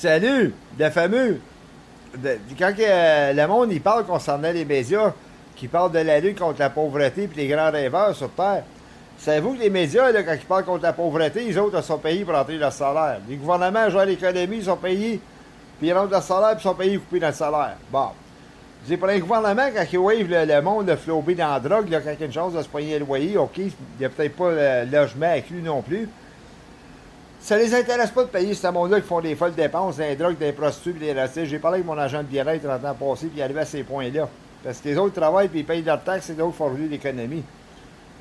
Salut, le fameux. Quand le monde il parle concernant les médias, qui parlent de la lutte contre la pauvreté et les grands rêveurs sur Terre, savez-vous que les médias, là, quand ils parlent contre la pauvreté, les autres sont payés pour rentrer leur salaire. Les gouvernements gèrent l'économie, ils sont payés, puis ils rentrent leur salaire, puis ils sont payés coupés dans le salaire. Bon. C'est pour les gouvernements, quand ils wavent le monde de flobé dans la drogue, là, quand il y a une chance de se payer le loyer, OK, il n'y a peut-être pas le logement inclus non plus. Ça les intéresse pas de payer ce monde-là qui font des folles dépenses, des drogues, des prostituées, des racistes. J'ai parlé avec mon agent de bien-être en temps passé, puis il arrivait à ces points-là. Parce que les autres travaillent, puis ils payent leurs taxes, et d'autres font rouler l'économie.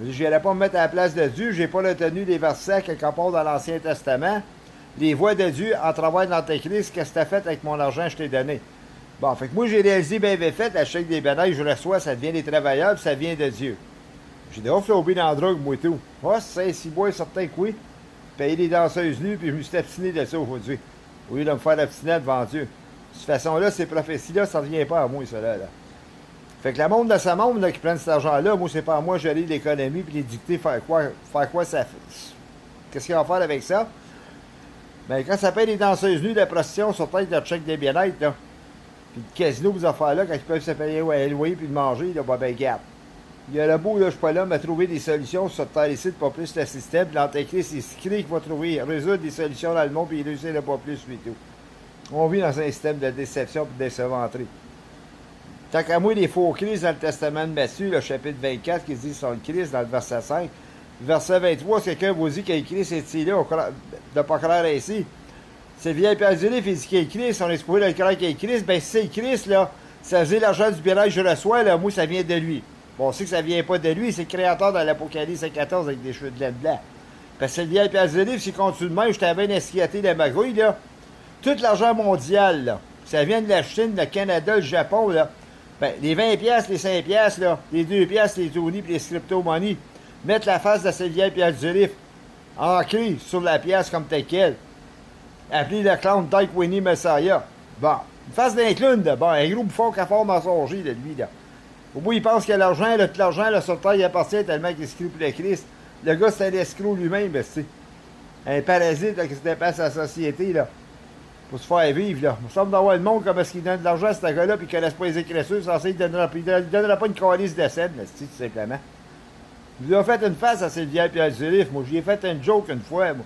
Je n'irais pas me mettre à la place de Dieu, j'ai pas retenu les versets quelque part dans l'Ancien Testament. Les voies de Dieu, en travail dans l'Antéchrist, qu'est-ce que tu as fait avec mon argent que je t'ai donné? Bon, fait que moi, j'ai réalisé bien fait, à chaque des bénéfices que je reçois, ça devient des travailleurs, puis ça vient de Dieu. J'ai déjà flobé dans la drogue, moi, et tout. Ah, c'est si bois, certain que oui. Payer des danseuses nues, puis je me suis abstiné de ça aujourd'hui. Au lieu de me faire abstiner devant Dieu. De toute façon-là, ces prophéties-là, ça ne revient pas à moi, cela, là. Fait que le monde de ce monde, là, qui prennent cet argent-là, moi, c'est pas à moi de gérer l'économie, puis les dicter faire quoi ça fait. Qu'est-ce qu'il va faire avec ça? Ben, quand ça paye des danseuses nues de la prostitution sur tête de check des bien-être, là, puis le casino, vous affaires-là, quand ils peuvent se payer à loyer puis de manger, là, ben, garde. Il y a le beau, là, je suis pas là, mais trouver des solutions sur cette terre ici, de pas plus le système. Puis l'Antéchrist, il se crée qu'il va trouver, résoudre des solutions dans le monde, puis il réussit le pas plus, lui, tout. On vit dans un système de déception et de décevanterie. Tant qu'à moi, les faux Christ dans le Testament de Matthieu, le chapitre 24, qui dit son Christ dans le verset 5. Verset 23, quelqu'un vous dit qu'il y a Christ est là, de ne pas croire ainsi. C'est vieil Pierre Zélif, il dit qu'il y a Christ, on est supposé le croire qu'il y a Christ. Ben, si c'est Christ, là, ça veut dire l'argent du bien-être que je reçois, là, moi, ça vient de lui. Bon, on sait que ça vient pas de lui, c'est le créateur dans l'Apocalypse 14 avec des cheveux de laine blanc. Parce que c'est le vieil Pierre Zélif, s'il continue de même, je t'avais bien esquiaté de magouille, là. Tout l'argent mondial, là, ça vient de la Chine, le Canada, le Japon, là. Ben, les 20 piastres, les 5 piastres, là, les 2 piastres, les Tony puis les crypto-monies, mettre la face de ce vieil Pierre Zélif ancré sur la pièce comme telle quelle. Appelé le clown Dyke Winnie Messiah. Bon, une face d'un clown, là. Bon, un gros bouffon qui a fort mensonger, de lui, là. Au bout, il pense que l'argent, tout l'argent, là, sur terre, il appartient tellement qu'il escroc pour le Christ. Le gars, c'est un escroc lui-même, ben, c'est un parasite, là, qui se dépasse à la société, là. Pour se faire vivre, là. Il me semble d'avoir le monde comme est-ce qu'il donne de l'argent à ce gars-là, puis qu'il ne connaisse pas les écritures, censé il ne donnera pas une calice de scène, là, tout simplement. Je lui ai fait une face à Sylvia Pierre Zélif, moi, j'y ai fait une joke une fois, moi.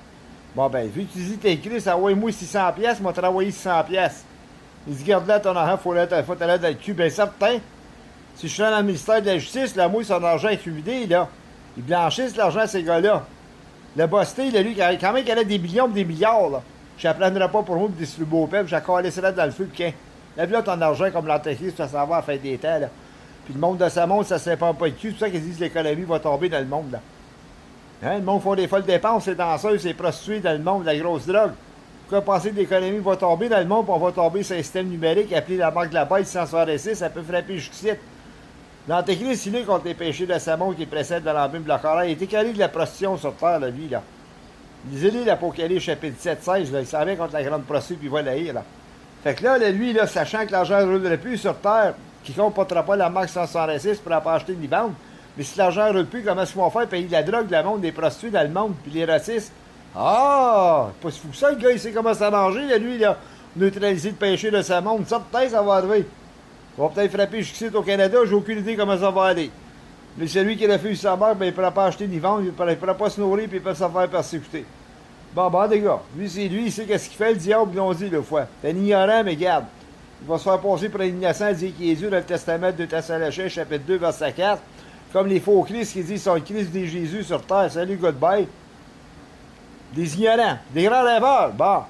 Bon, ben, vu que tu dis t'es Christ, envoie-moi 600 pièces, moi, travailler 600 pièces. Il dit, garde là ton argent, faut aller dans le cul, ben, certain. Si je suis dans le ministère de la Justice, là, moi, son argent est fluidé, là. Ils blanchissent l'argent à ces gars-là. Le Bosté, là, lui, quand même qu'il a des millions et des milliards, là. Je n'apprendrai pas pour moi de distribuer au peuple, j'ai laissé là dans le feu, puis lève là ton argent comme l'Antéchrist, tu vas savoir à la fin des temps, là. Puis le monde de sa monde, ça ne se répand pas le cul, c'est pour ça qu'ils disent que l'économie va tomber dans le monde, là. Hein? Le monde font des folles dépenses, les danseuses, les prostituées dans le monde, de la grosse drogue. Pourquoi penser que l'économie va tomber dans le monde, puis on va tomber sur un système numérique appelé la marque de la bête 166, ça peut frapper jusqu'ici. L'Antéchrist, il est contre les péchés de sa monde qui précèdent de l'embûme de la colère. Il était calé de la prostitution sur terre, là, lui, là. Lisez-les l'Apocalypse chapitre 7-16, là, il s'en vient contre la grande prostituée, puis il va l'haïr, là. Fait que là, lui, là, sachant que l'argent ne roulerait plus sur terre, quiconque ne portera pas la marque 166 ne pourra pas acheter ni vendre. Mais si l'argent ne roule plus, comment est-ce qu'ils vont faire payer de la drogue, de la monde, des prostituées dans le monde, puis les racistes? Ah! Pas si fou que ça, le gars, il sait comment s'arranger, là, lui, là. Neutraliser le péché de sa monde. Ça, peut-être, ça va arriver. On va peut-être frapper jusqu'ici au Canada, j'ai aucune idée comment ça va aller. Mais celui qui refuse sa mort, ben, il ne pourra pas acheter ni vendre, il ne pourra pas se nourrir, puis il peut se faire persécuter. Bon, les gars, lui, c'est lui, il sait qu'est-ce qu'il fait, le diable, ils l'ont dit, le fois. T'es un ignorant, mais garde. Il va se faire passer pour un innocent, il dit qu'il est Dieu dans le Testament de Thessaloniciens, chapitre 2, verset 4. Comme les faux Christ qui disent son Christ des Jésus sur terre. Salut, goodbye. Des ignorants, des grands rêveurs. Bon.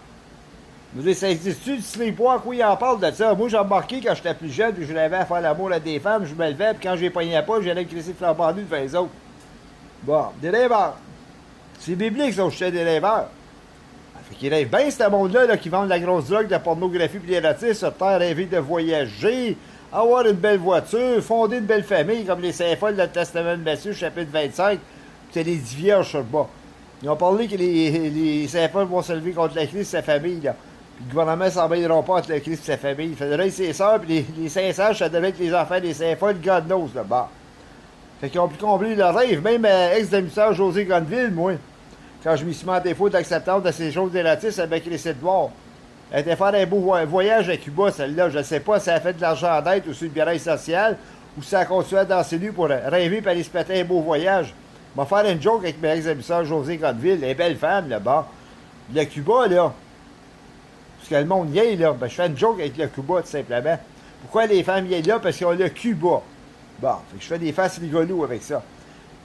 Vous dites, ça existe-tu, tu pas à quoi il en parle de ça? Moi, j'ai remarqué quand j'étais plus jeune, puis je rêvais à faire l'amour à des femmes, je me levais, puis quand j'ai pogné pas, j'allais me crisser flambant nu devant les autres. Bon, des rêveurs. C'est biblique, ça, où j'étais des rêveurs. Fait qu'ils rêvent bien, ce monde-là, là, qui vendent de la grosse drogue, de la pornographie, puis des ratistes, sur terre, rêver de voyager, avoir une belle voiture, fonder une belle famille, comme les saints folles dans le Testament de Matthieu, chapitre 25, puis c'est les 10 vierges sur le bas. Ils ont parlé que les saints folles vont se lever contre la Christ et sa famille, là. Puis le gouvernement s'embêteront pas entre le Christ et sa famille. Il faudrait ses sœurs, puis les saints sages, ça devait être les enfants des saints folles, God knows, là, bas. Fait qu'ils ont pu combler leur rêve, même ex-démisseur José Gonville, moi. Quand je m'y suis mis en défaut d'acceptance de ces choses délatistes avec les sites noirs. Elle était faire un beau voyage à Cuba, celle-là. Je ne sais pas si elle a fait de l'argent d'aide ou sur le bien social, ou si elle a continué à danser nu pour rêver et aller se péter un beau voyage. Je vais faire une joke avec mes ex-émissaires José Godeville, les belles femmes là-bas. Le Cuba, là, parce que le monde y est, là, ben, je fais une joke avec le Cuba, tout simplement. Pourquoi les femmes y est là? Parce qu'ils ont le Cuba. Bon, fait que je fais des faces rigolos avec ça.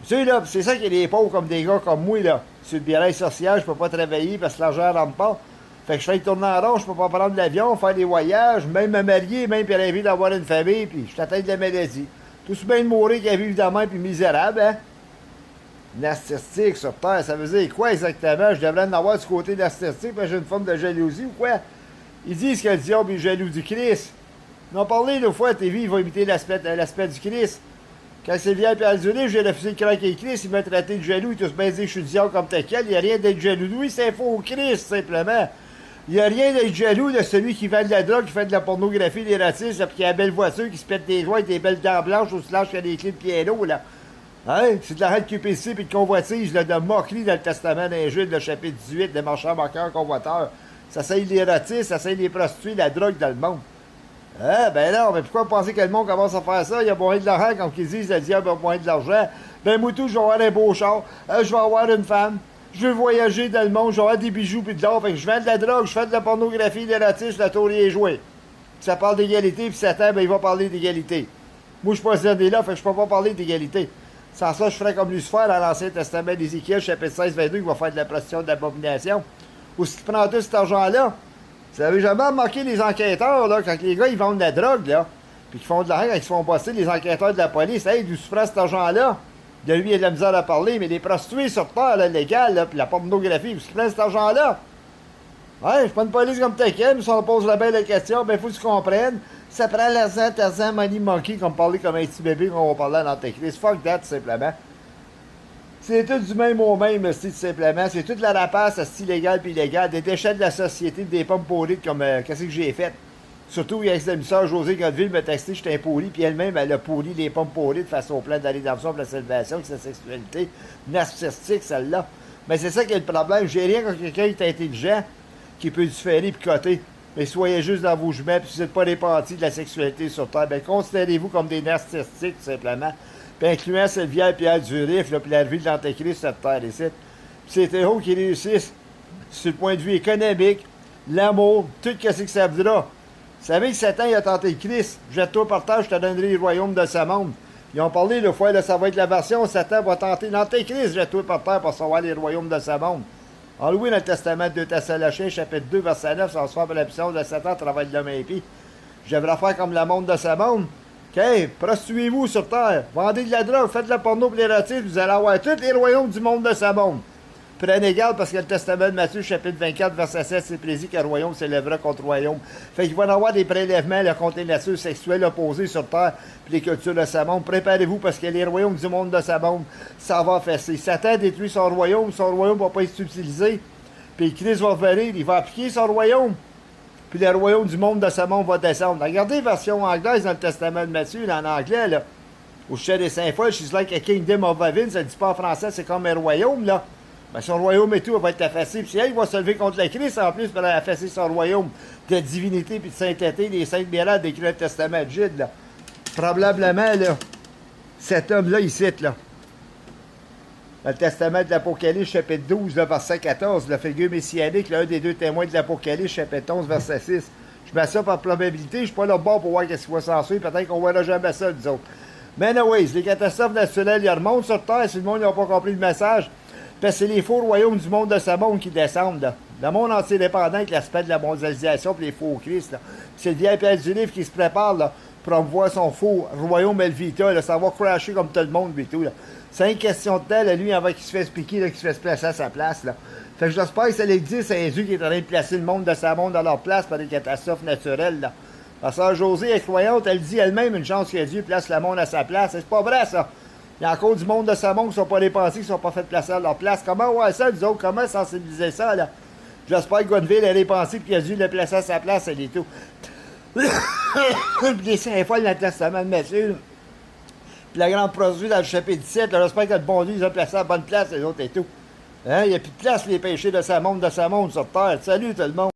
Tu là, c'est ça qu'il y a des pauvres comme des gars comme moi, là. Sur le bien social, je peux pas travailler parce que l'argent rentre pas. Fait que je fais tourner en rond, je peux pas prendre l'avion, faire des voyages, même me marier, même puis rêver d'avoir une famille, puis je t'atteins de la maladie. Tout ce bien de mourir qu'à vivre dans la main, puis misérable, hein? Narcissistique sur terre, ça veut dire quoi exactement? Je devrais en avoir du côté narcissistique, parce que j'ai une forme de jalousie ou quoi? Ils disent que le diable est jaloux du Christ. Ils ont parlé une fois à TV, il va imiter l'aspect du Christ. Quand Sylvia Pierre Dulé, j'ai refusé de craquer le Christ, il m'a traité de jaloux, il tous bien dit que je suis le diable comme tel quel, il n'y a rien d'être jaloux. Lui, c'est faux Christ, simplement. Il n'y a rien d'être jaloux de celui qui vend de la drogue, qui fait de la pornographie, des racistes, puis qui a une belle voiture, qui se pète des joints avec des belles dents blanches, aussi larges qu'il y a des clés de piano, là. Hein? C'est de l'arrêt de QPC puis de convoitise, là, de moquerie dans le Testament d'un Jude, le chapitre 18, des marchands, moqueurs, convoiteurs. Ça sert les ratistes, ça sert les prostituées, la drogue dans le monde. Ah, ben non, mais pourquoi penser que le monde commence à faire ça? Il y a moyen de l'argent, comme ils disent, le diable a moyen de l'argent. Ben, moi, tout, je vais avoir un beau char, je vais avoir une femme, je veux voyager dans le monde, je vais avoir des bijoux pis de l'or, fait que je vends de la drogue, je fais de la pornographie, des ratistes, la tour est jouée. Ça parle d'égalité, puis Satan, ben, il va parler d'égalité. Moi, je suis pas ce là, fait que je peux pas parler d'égalité. Sans ça, je ferais comme Lucifer dans l'Ancien Testament d'Ézéchiel, chapitre 16, 22, qui va faire de la prostitution, de l'abomination. Ou si tu prends tout cet argent-là, vous avez jamais remarqué les enquêteurs, là, quand les gars, ils vendent de la drogue, là, puis qu'ils font de l'argent, quand ils se font bosser, les enquêteurs de la police, hey, d'où tu prends cet argent-là? De lui, il a de la misère à parler, mais les prostituées sur terre, là, légales, là, puis la pornographie, où tu prends cet argent-là? Ouais, je suis pas une police comme Tekken, mais si on pose la belle question, ben, il faut que tu comprennes. Ça prend l'argent, Tarzan, Money Monkey, comme parler comme un petit bébé qu'on va parler à l'Antéchrist. Fuck that, tout simplement. C'est tout du même au même, tout simplement. C'est toute la rapace, c'est illégal puis illégal. Des déchets de la société, des pommes pourries, comme qu'est-ce que j'ai fait. Surtout, il y a l'ex-émisseur José Godeville m'a texté, j'étais un pourri, puis elle-même, elle a pourri les pommes pourries de façon au plan de la rédemption, de la salvation, de sa sexualité narcissique, celle-là. Mais c'est ça qui est le problème. J'ai rien quand quelqu'un est intelligent, qui peut différer puis coter. Mais soyez juste dans vos jumelles, puis si vous n'êtes pas répartis de la sexualité sur Terre, bien considérez-vous comme des narcissiques, tout simplement. Puis incluant Sylvia Pierre Durif, puis la vie de l'Antéchrist sur Terre ici. Puis c'est eux qui réussissent sur le point de vue économique, l'amour, tout ce que ça voudra. Vous savez que Satan, il a tenté le Christ. Jette-toi par terre, je te donnerai le royaume de ce monde. Ils ont parlé le fois, là, ça va être la version, Satan va tenter l'Antéchrist, jette-toi par terre pour savoir les royaumes de ce monde. En loué dans le Testament de 2 Thessaloniciens, chapitre 2, verset 9, ça se fait pour la puissance de Satan travaille de l'homme impie. Je devrais faire comme le monde de ce monde. OK, prostituez-vous sur terre, vendez de la drogue, faites de la porno pour les ratistes, vous allez avoir tous les royaumes du monde de ce monde. Prenez garde parce que le Testament de Matthieu, chapitre 24, verset 7, c'est prédit qu'un royaume s'élèvera contre royaume. Fait qu'il va y avoir des prélèvements là, contre les natures sexuelles opposées sur terre puis les cultures de ce monde. Préparez-vous parce que les royaumes du monde de ce monde, ça va fesser. Satan détruit son royaume ne va pas être utilisé. Puis Christ va venir, il va appliquer son royaume. Puis le royaume du monde de ce monde va descendre. Regardez la version anglaise dans le Testament de Matthieu, là, en anglais, là. Au chef des Saint-Paul, she's like a kingdom of heaven, ça ne dit pas en français, c'est comme un royaume, là. Ben, son royaume et tout va être affaissé. Puis elle, il va se lever contre le Christ en plus pour affaisser son royaume de divinité puis de sainteté, des saintes miracles décrit le Testament de Jude, là. Probablement, là, cet homme-là, il cite, là. Dans le Testament de l'Apocalypse, chapitre 12, là, verset 14, la figure messianique, l'un des deux témoins de l'Apocalypse, chapitre 11, verset 6. Je mets ça par probabilité, je ne suis pas là bord pour voir qu'est-ce qui va s'en suivre, peut-être qu'on ne verra jamais ça, nous autres. Mais anyways, les catastrophes naturelles, ils remontent sur Terre, si le monde n'a pas compris le message. Parce que c'est les faux royaumes du monde de ce monde qui descendent, là. Le monde entier dépendant avec l'aspect de la mondialisation et les faux Christ, là. C'est le vieil Pierre du livre qui se prépare, là, pour promouvoir son faux royaume Elvita, là. Ça va crasher comme tout le monde, et tout, là. C'est une question de temps, là, lui, avant qu'il se fasse piquer, là, qu'il se fasse placer à sa place, là. Fait que j'espère que ça existe, c'est Jésus qui est en train de placer le monde de sa monde dans leur place par des catastrophes naturelles, là. La sœur Josée est croyante, elle dit elle-même une chance que Dieu place le monde à sa place. C'est pas vrai, ça. Il y a encore du monde de ce monde qui ne sont pas dépensés, qui ne sont pas fait placer à leur place. Comment ouais ça, nous autres? Comment sensibiliser ça, là? J'espère que Godeville est dépensé et qu'il a dû le placer à sa place, et tout. Puis les saints folles dans le Testament de Matthieu. Puis la grande prostituée dans le chapitre 17, j'espère que le bon Dieu les a placés à la bonne place, les autres et tout. Hein? Il n'y a plus de place pour les péchés de ce monde sur terre. Salut tout le monde!